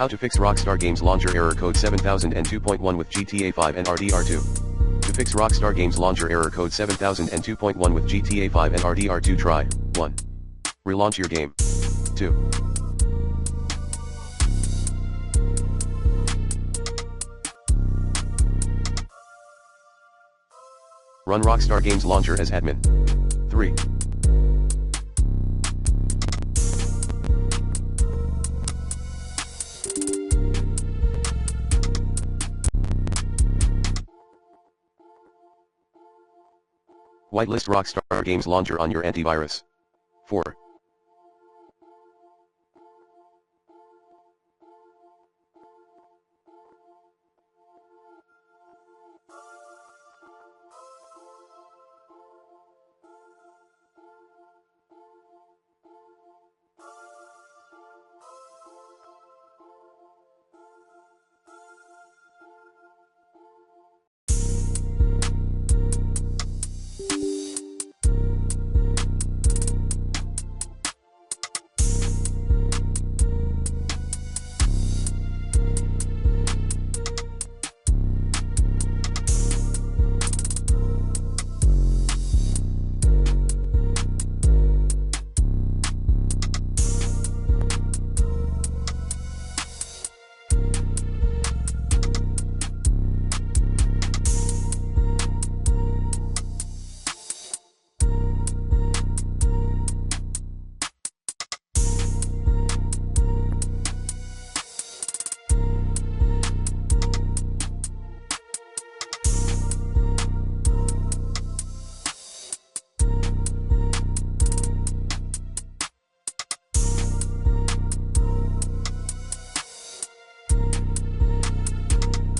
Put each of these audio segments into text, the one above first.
How to fix Rockstar Games Launcher error code 7002.1 with GTA 5 and RDR2. To fix Rockstar Games Launcher error code 7002.1 with GTA 5 and RDR2, try 1. Relaunch your game. 2. Run Rockstar Games Launcher as admin. 3. Whitelist Rockstar Games Launcher on your antivirus. 4.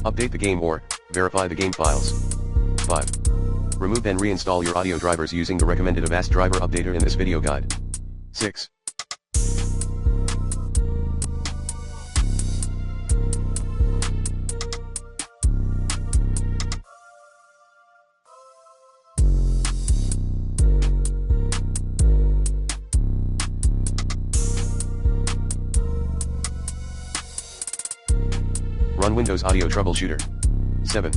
Update the game or verify the game files. 5. Remove and reinstall your audio drivers using the recommended Avast driver updater in this video guide. 6. Run Windows Audio Troubleshooter. 7.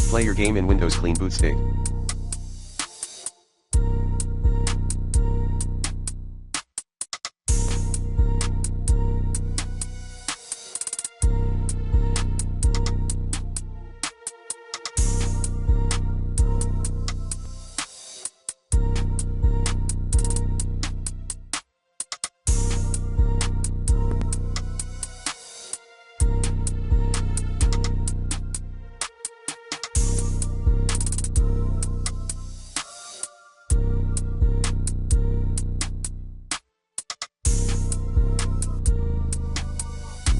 Play your game in Windows Clean Boot state.